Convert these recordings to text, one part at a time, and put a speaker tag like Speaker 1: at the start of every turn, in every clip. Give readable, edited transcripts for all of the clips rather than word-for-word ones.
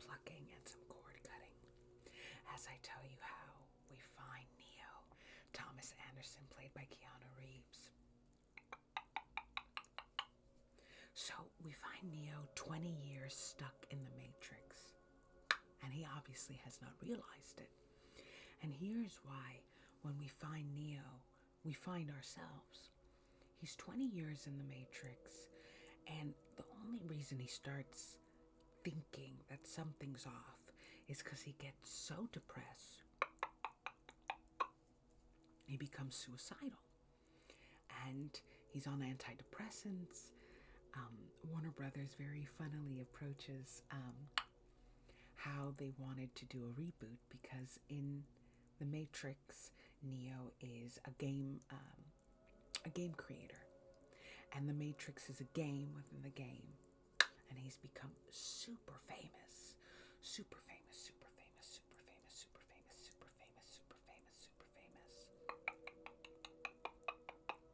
Speaker 1: plucking and some cord cutting as I tell you how we find Neo, Thomas Anderson, played by Keanu Reeves. So we find Neo 20 years stuck in the Matrix, and he obviously has not realized it. And here's why when we find Neo, we find ourselves. He's 20 years in the Matrix, and the only reason he starts thinking that something's off is because he gets so depressed, he becomes suicidal. And he's on antidepressants. Warner Brothers very funnily approaches how they wanted to do a reboot, because in the Matrix, Neo is a game creator, and the Matrix is a game within the game, and he's become super famous, super famous, super famous, super famous, super famous, super famous, super famous, super famous,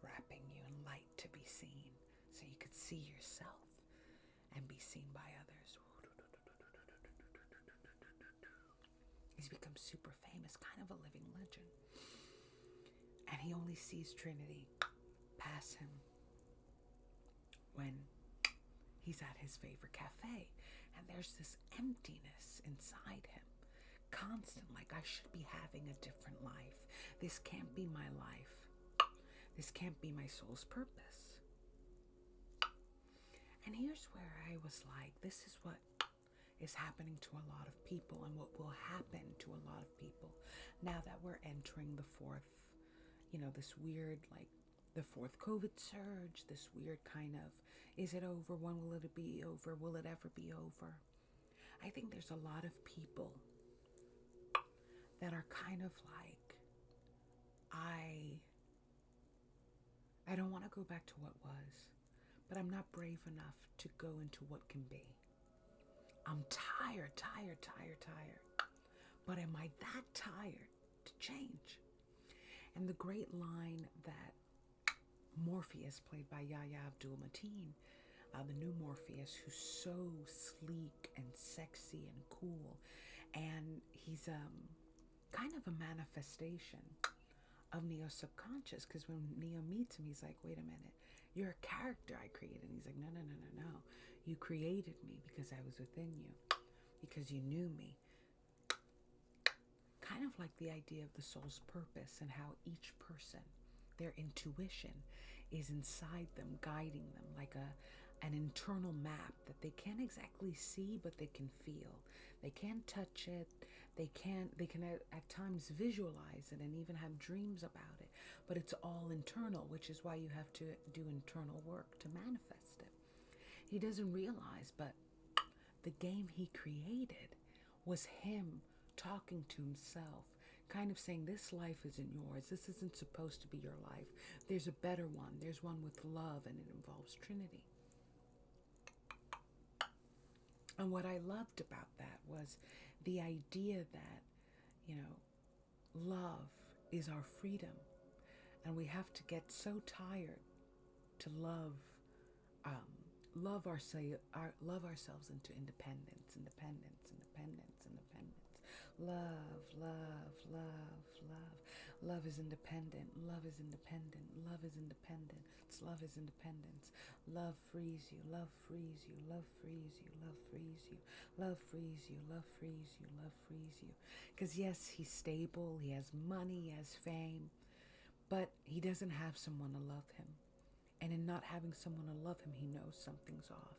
Speaker 1: wrapping you in light to be seen, so you could see yourself and be seen by others. He's become super famous, kind of a living legend. And he only sees Trinity pass him when he's at his favorite cafe. And there's this emptiness inside him, constant, like, I should be having a different life. This can't be my life. This can't be my soul's purpose. And here's where I was like, this is what is happening to a lot of people, and what will happen to a lot of people now that we're entering the fourth, this weird, like, the fourth COVID surge, this weird kind of, is it over? When will it be over? Will it ever be over? I think there's a lot of people that are kind of like, I don't want to go back to what was, but I'm not brave enough to go into what can be. I'm tired. But am I that tired to change? And the great line that Morpheus, played by Yahya Abdul-Mateen, the new Morpheus, who's so sleek and sexy and cool, and he's kind of a manifestation of Neo's subconscious, because when Neo meets him, he's like, wait a minute, you're a character I created. And he's like, no. You created me because I was within you, because you knew me. Kind of like the idea of the soul's purpose, and how each person, their intuition is inside them, guiding them like an internal map that they can't exactly see, but they can feel. They can't touch it. They can at times visualize it and even have dreams about it, but it's all internal, which is why you have to do internal work to manifest it. He doesn't realize, but the game he created was him talking to himself, kind of saying, this life isn't yours. This isn't supposed to be your life. There's a better one. There's one with love, and it involves Trinity. And what I loved about that was the idea that, love is our freedom. And we have to get so tired to love ourselves into independence. Love is independent. Love is independent. Love is independence. Love is independence. Love frees you. Love frees you. Love frees you. Love frees you. Love frees you. Love frees you. Love frees you. Because yes, he's stable. He has money. He has fame. But he doesn't have someone to love him. And in not having someone to love him, he knows something's off.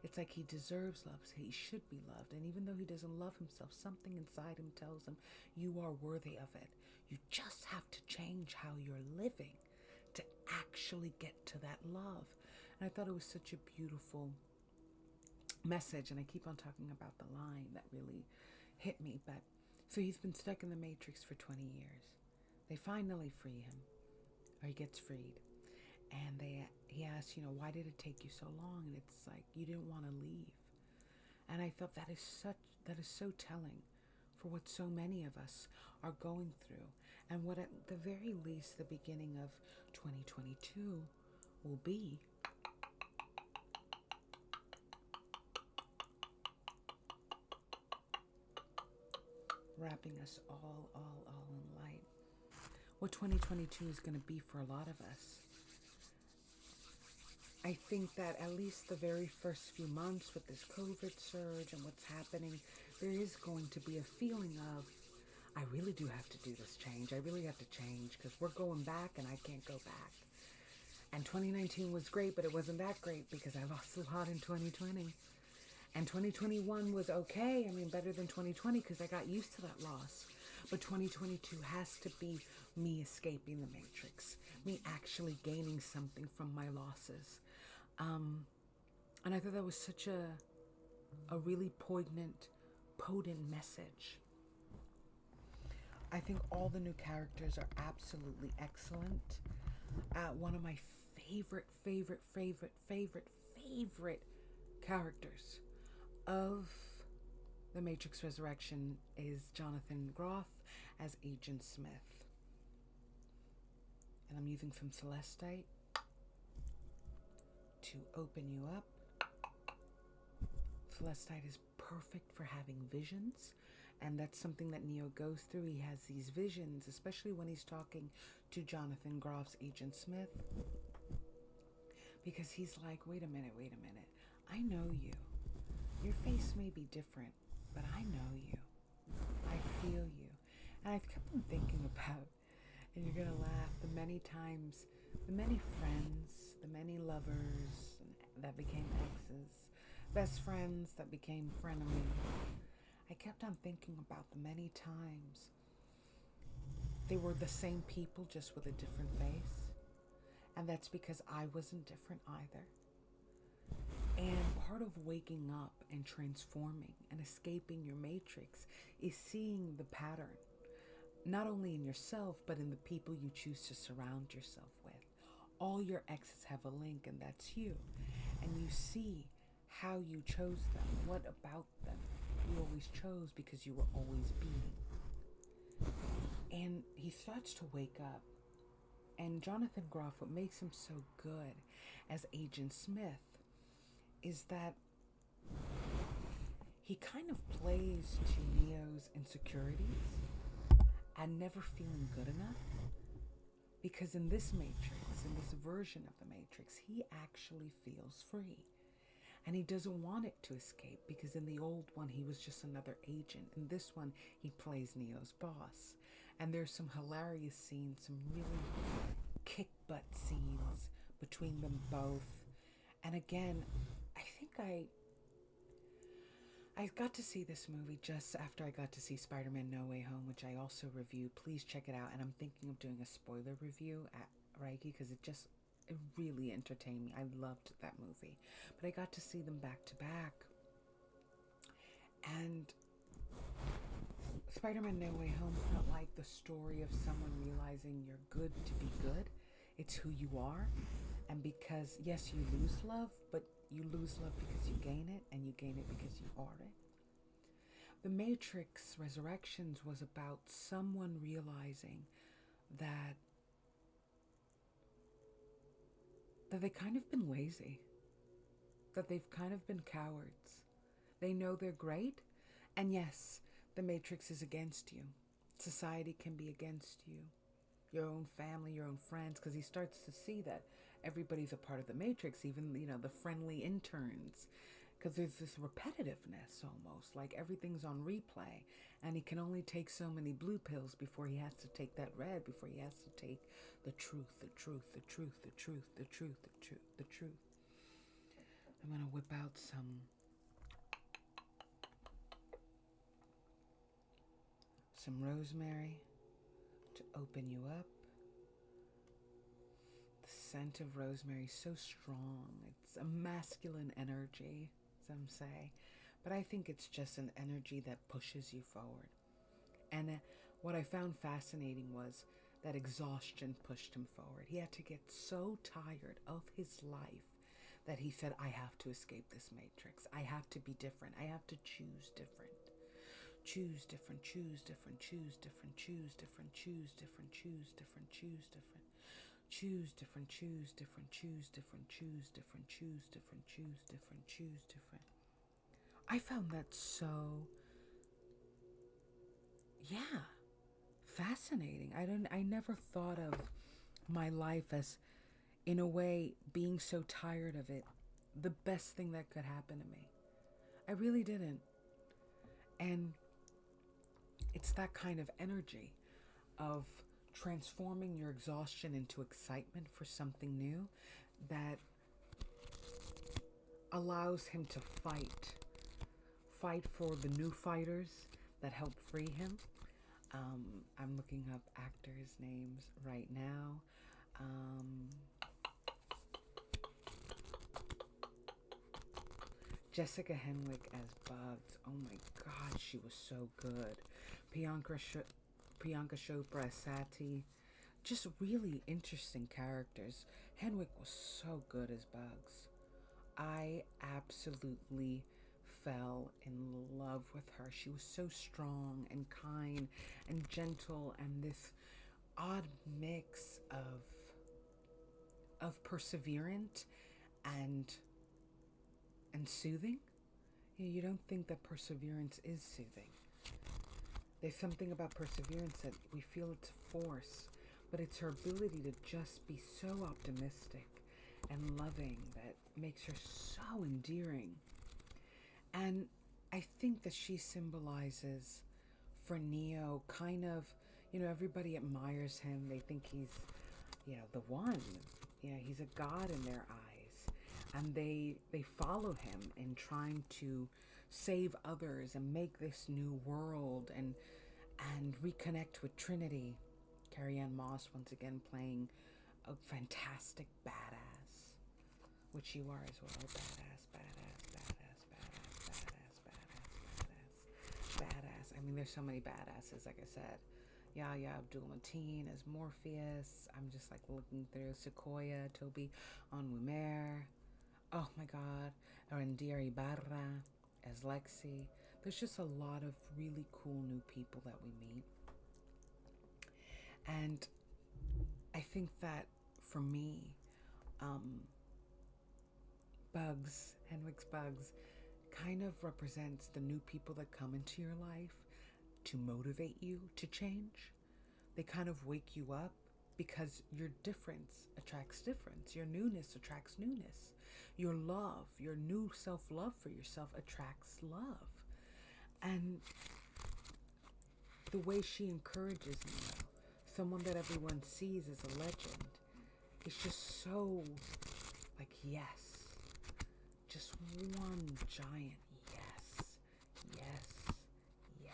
Speaker 1: It's like he deserves love. So he should be loved. And even though he doesn't love himself, something inside him tells him, you are worthy of it. You just have to change how you're living to actually get to that love. And I thought it was such a beautiful message. And I keep on talking about the line that really hit me. But so he's been stuck in the Matrix for 20 years. They finally free him, or he gets freed. And he asks, why did it take you so long? And it's like, you didn't want to leave. And I felt that is so telling for what so many of us are going through, and what at the very least the beginning of 2022 will be. wrapping us all in light. What 2022 is going to be for a lot of us. I think that at least the very first few months with this COVID surge and what's happening, there is going to be a feeling of, I really do have to do this change. I really have to change because we're going back and I can't go back. And 2019 was great, but it wasn't that great because I lost a lot in 2020. And 2021 was okay. I mean, better than 2020 because I got used to that loss. But 2022 has to be me escaping the matrix, me actually gaining something from my losses. And I thought that was such a really potent message. I think all the new characters are absolutely excellent. One of my favorite characters of The Matrix Resurrection is Jonathan Groff as Agent Smith. And I'm using some Celestite to open you up. Celestite is perfect for having visions, and that's something that Neo goes through. He has these visions, especially when he's talking to Jonathan Groff's Agent Smith, because he's like, wait a minute, I know you. Your face may be different, but I know you. I feel you. And I've kept on thinking about, and you're gonna laugh, the many times, the many friends, the many lovers that became exes, best friends that became frenemies. I kept on thinking about the many times they were the same people just with a different face. And that's because I wasn't different either. And part of waking up and transforming and escaping your matrix is seeing the pattern, not only in yourself, but in the people you choose to surround yourself with. All your exes have a link, and that's you. And you see how you chose them, what about them you always chose because you were always being. And he starts to wake up. And Jonathan Groff, what makes him so good as Agent Smith is that he kind of plays to Neo's insecurities and never feeling good enough. Because in this Matrix, in this version of the Matrix, he actually feels free. And he doesn't want it to escape because in the old one, he was just another agent. In this one, he plays Neo's boss. And there's some hilarious scenes, some really kick butt scenes between them both. And again, I think I got to see this movie just after I got to see Spider-Man No Way Home, which I also reviewed. Please check it out. And I'm thinking of doing a spoiler review at Reiki because it really entertained me. I loved that movie. But I got to see them back to back. And Spider-Man No Way Home felt like the story of someone realizing you're good to be good. It's who you are. And because, yes, you lose love, but you lose love because you gain it, and you gain it because you are it. The Matrix Resurrections was about someone realizing that they've kind of been lazy, that they've kind of been cowards. They know they're great, and yes, the Matrix is against you. Society can be against you. Your own family, your own friends, because he starts to see that everybody's a part of the Matrix, even, the friendly interns. Because there's this repetitiveness almost, like everything's on replay, and he can only take so many blue pills before he has to take that red, before he has to take the truth. I'm going to whip out some rosemary to open you up. The scent of rosemary is so strong. It's a masculine energy, some say. But I think it's just an energy that pushes you forward. And what I found fascinating was that exhaustion pushed him forward. He had to get so tired of his life that he said, I have to escape this matrix. I have to be different. I have to choose different. Choose different, choose different, choose different, choose different, choose different, choose different, choose different. Choose different, choose different, choose different, choose different, choose different, choose different, choose different. I found that so yeah, fascinating. I never thought of my life as, in a way, being so tired of it, the best thing that could happen to me. I really didn't. And it's that kind of energy of transforming your exhaustion into excitement for something new that allows him to fight for the new fighters that help free him. I'm looking up actors' names right now. Um, Jessica Henwick as Bugs. Oh my God, she was so good. Priyanka Chopra as Sati. Just really interesting characters. Henwick was so good as Bugs. I absolutely fell in love with her. She was so strong and kind and gentle, and this odd mix of perseverant and soothing. You don't think that perseverance is soothing. There's something about perseverance that we feel it's force, but it's her ability to just be so optimistic and loving that makes her so endearing. And I think that she symbolizes for Neo kind of, everybody admires him. They think he's, the one. He's a god in their eyes. And they follow him in trying to save others and make this new world and reconnect with Trinity. Carrie Ann Moss once again playing a fantastic badass, which you are as well. Badass. I mean, there's so many badasses, like I said. Yahya Abdul-Mateen as Morpheus. I'm just like looking through Sequoia, Toby Onwumer. Oh my God. Arendira Ibarra as Lexi. There's just a lot of really cool new people that we meet. And I think that for me, Henwick's Bugs, kind of represents the new people that come into your life to motivate you to change. They kind of wake you up because your difference attracts difference. Your newness attracts newness. Your love, your new self-love for yourself attracts love. And the way she encourages me, someone that everyone sees as a legend, is just so like, yes. Just one giant yes. Yes. Yes.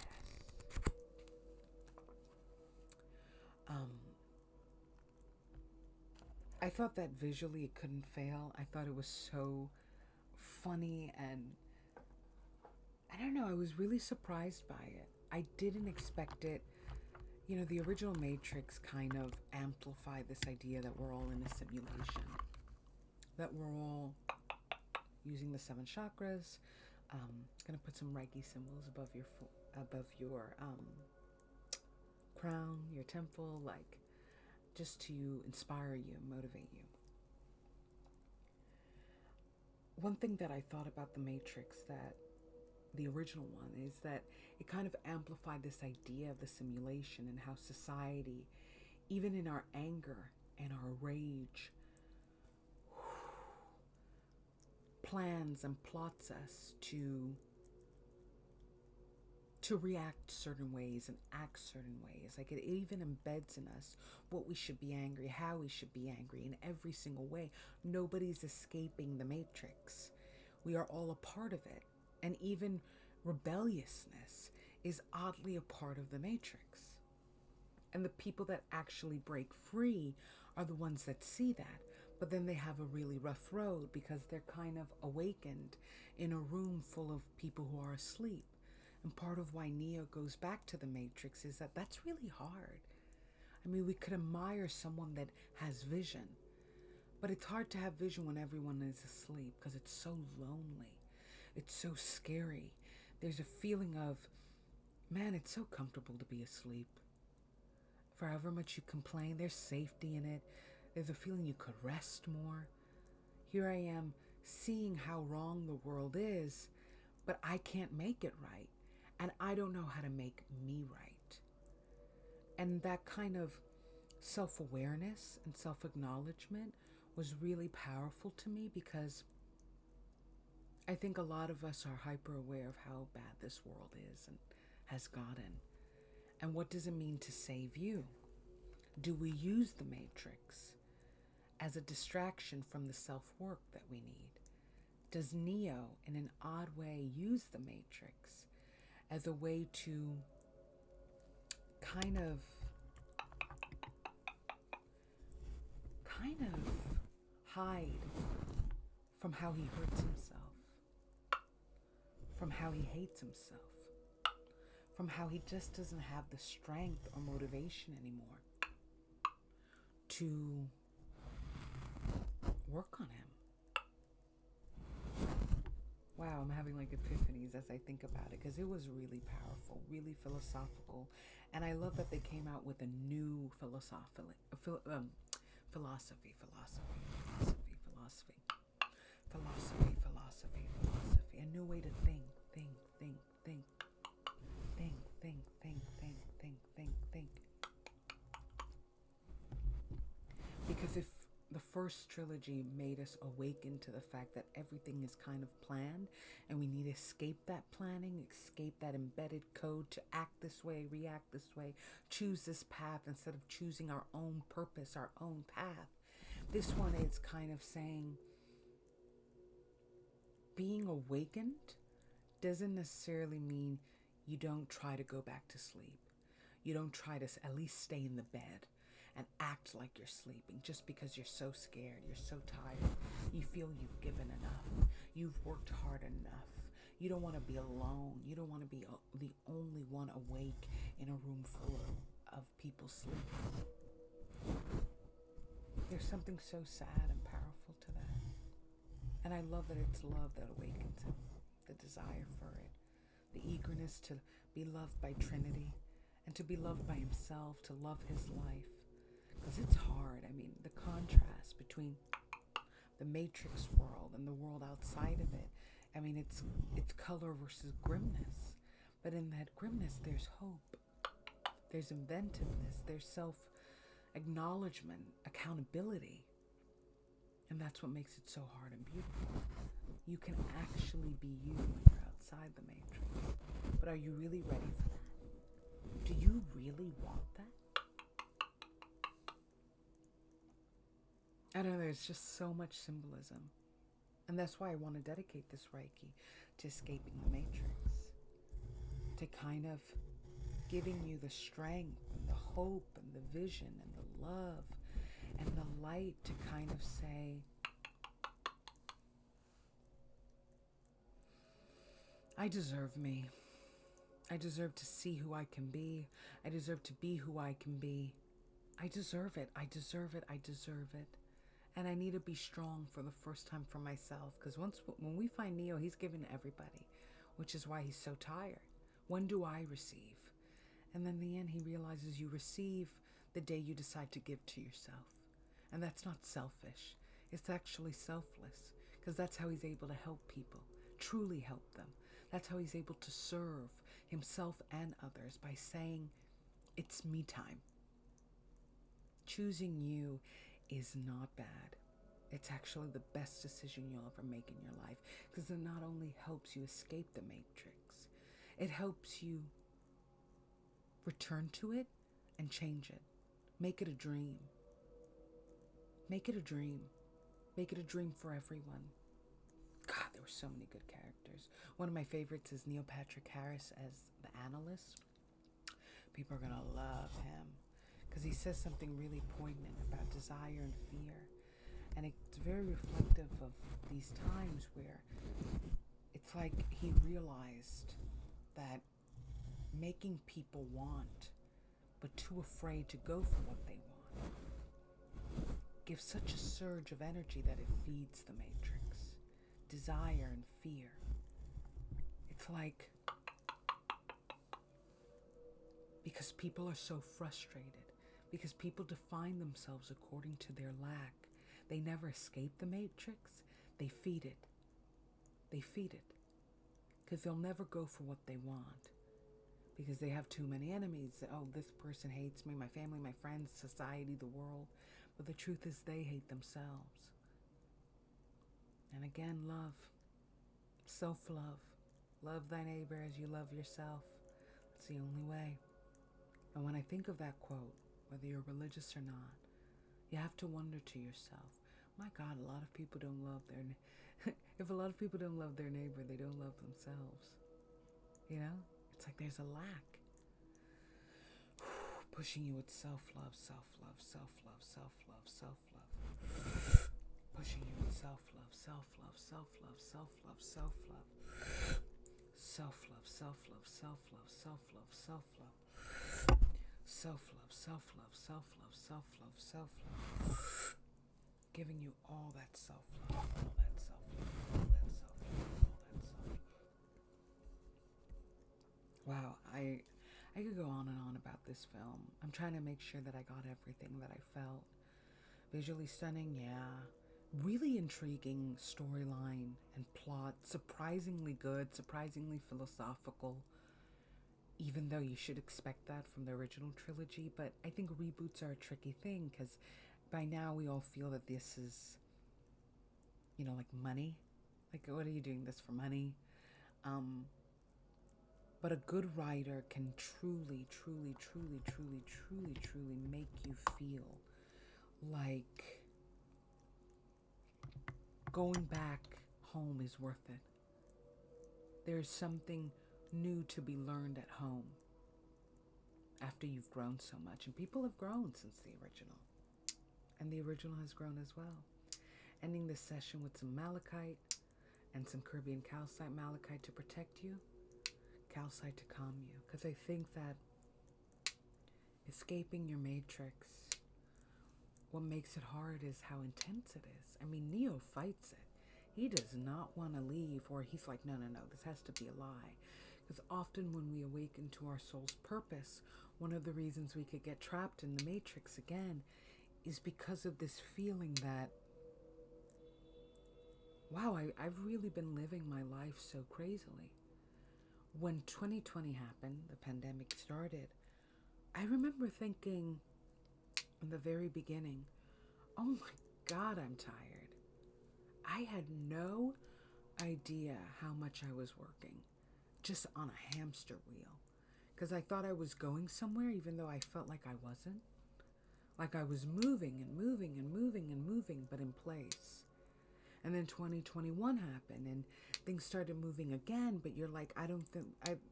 Speaker 1: I thought that visually it couldn't fail. I thought it was so funny, and I don't know, I was really surprised by it. I didn't expect it. The original Matrix kind of amplified this idea that we're all in a simulation, that we're all using the 7 chakras. Gonna put some Reiki symbols above your crown, your temple, like just to inspire you, motivate you. One thing that I thought about the Matrix, that the original one, is that it kind of amplified this idea of the simulation and how society, even in our anger and our rage, plans and plots us to react certain ways and act certain ways. Like, it even embeds in us what we should be angry, how we should be angry, in every single way. Nobody's escaping the Matrix. We are all a part of it. And even rebelliousness is oddly a part of the Matrix. And the people that actually break free are the ones that see that. But then they have a really rough road because they're kind of awakened in a room full of people who are asleep. And part of why Neo goes back to the Matrix is that that's really hard. I mean, we could admire someone that has vision, but it's hard to have vision when everyone is asleep because it's so lonely. It's so scary. There's a feeling of, man, it's so comfortable to be asleep. For however much you complain, there's safety in it. There's a feeling you could rest more. Here I am seeing how wrong the world is, but I can't make it right. And I don't know how to make me right. And that kind of self-awareness and self-acknowledgement was really powerful to me, because I think a lot of us are hyper aware of how bad this world is and has gotten. And what does it mean to save you? Do we use the Matrix as a distraction from the self-work that we need? Does Neo, in an odd way, use the Matrix as a way to kind of hide from how he hurts himself, from how he hates himself, from how he just doesn't have the strength or motivation anymore to work on him? Wow, I'm having like epiphanies as I think about it, because it was really powerful, really philosophical, and I love that they came out with a new philosophy, a new way to think. Because if the first trilogy made us awaken to the fact that everything is kind of planned, and we need to escape that planning, escape that embedded code to act this way, react this way, choose this path instead of choosing our own purpose, our own path. This one is kind of saying being awakened doesn't necessarily mean you don't try to go back to sleep. You don't try to at least stay in the bed and act like you're sleeping just because you're so scared, you're so tired. You feel you've given enough. You've worked hard enough. You don't want to be alone. You don't want to be the only one awake in a room full of people sleeping. There's something so sad and powerful to that. And I love that it's love that awakens him, the desire for it, the eagerness to be loved by Trinity and to be loved by himself, to love his life. Because it's hard. I mean, the contrast between the Matrix world and the world outside of it. I mean, it's color versus grimness. But in that grimness, there's hope. There's inventiveness. There's self-acknowledgement, accountability. And that's what makes it so hard and beautiful. You can actually be you when you're outside the Matrix. But are you really ready for that? Do you really want that? I don't know, there's just so much symbolism. And that's why I want to dedicate this Reiki to escaping the Matrix. To kind of giving you the strength and the hope and the vision and the love and the light to kind of say, I deserve me. I deserve to see who I can be. I deserve to be who I can be. I deserve it. I deserve it. I deserve it. And I need to be strong for the first time for myself. Because when we find Neo, he's given everybody, which is why he's so tired. When do I receive? And then in the end, he realizes you receive the day you decide to give to yourself. And that's not selfish. It's actually selfless. Because that's how he's able to help people, truly help them. That's how he's able to serve himself and others by saying, it's me time. Choosing you is not bad. It's actually the best decision you'll ever make in your life, because it not only helps you escape the Matrix, it helps you return to it and change it. Make it a dream. Make it a dream. Make it a dream for everyone. God, there were so many good characters. One of my favorites is Neil Patrick Harris as the analyst. People are going to love him because he says something really poignant about desire and fear. And it's very reflective of these times where it's like he realized that making people want, but too afraid to go for what they want, gives such a surge of energy that it feeds the Matrix. Desire and fear. It's like, because people are so frustrated, because people define themselves according to their lack, they never escape the Matrix. They feed it. They feed it. Because they'll never go for what they want. because they have too many enemies. Oh, this person hates me, my family, my friends, society, the world. But the truth is they hate themselves. And again, love. Self-love. Love thy neighbor as you love yourself. It's the only way. And when I think of that quote, whether you're religious or not, you have to wonder to yourself, my God, a lot of people don't love their if a lot of people don't love their neighbor, they don't love themselves. You know? It's like there's a lack. Pushing you with self-love, self-love, self-love, self-love, self-love. Pushing you with self-love, self-love, self-love, self-love, self-love. Self-love, self-love, self-love, self-love, self-love. Self-love, self-love, self-love, self-love, self-love. Giving you all that self-love, all that self-love, all that self-love, all that self-love. Wow, I could go on and on about this film. I'm trying to make sure that I got everything that I felt. Visually stunning, yeah. Really intriguing storyline and plot. Surprisingly good, surprisingly philosophical. Even though you should expect that from the original trilogy. But I think reboots are a tricky thing because by now we all feel that this is, like money. Like, what are you doing this for money? But a good writer can truly, truly, truly, truly, truly, truly make you feel like going back home is worth it. There's something new to be learned at home after you've grown so much. And people have grown since the original. And the original has grown as well. Ending this session with some malachite and some Caribbean calcite. Malachite to protect you, calcite to calm you. Because I think that escaping your matrix, what makes it hard is how intense it is. I mean, Neo fights it. He does not want to leave, or he's like, no, this has to be a lie. Because often when we awaken to our soul's purpose, one of the reasons we could get trapped in the matrix again is because of this feeling that, wow, I've really been living my life so crazily. When 2020 happened, the pandemic started, I remember thinking in the very beginning, oh my God, I'm tired. I had no idea how much I was working, just on a hamster wheel. Because I thought I was going somewhere, even though I felt like I wasn't. Like I was moving and moving and moving and moving, but in place. And then 2021 happened and things started moving again, but you're like,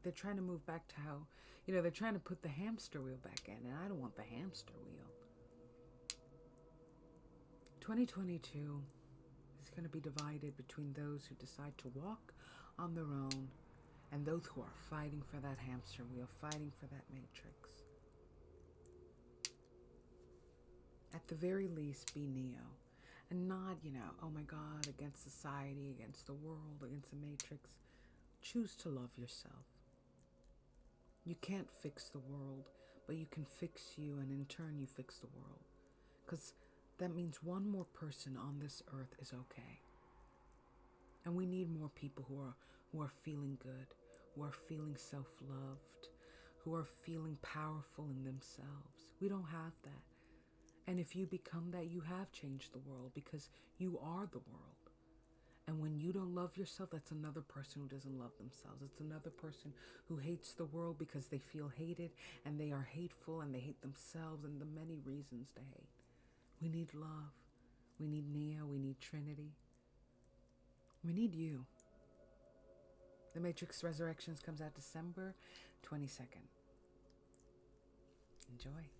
Speaker 1: they're trying to move back to how, they're trying to put the hamster wheel back in, and I don't want the hamster wheel. 2022 is going to be divided between those who decide to walk on their own and those who are fighting for that hamster wheel, fighting for that matrix. At the very least, be Neo. And not, oh my God, against society, against the world, against the matrix. Choose to love yourself. You can't fix the world, but you can fix you, and in turn you fix the world. Because that means one more person on this earth is okay. And we need more people who are feeling good, who are feeling self-loved, who are feeling powerful in themselves. We don't have that. And if you become that, you have changed the world, because you are the world. And when you don't love yourself, that's another person who doesn't love themselves. It's another person who hates the world because they feel hated, and they are hateful, and they hate themselves, and the many reasons to hate. We need love. We need Neo. We need Trinity. We need you. The Matrix Resurrections comes out December 22nd. Enjoy.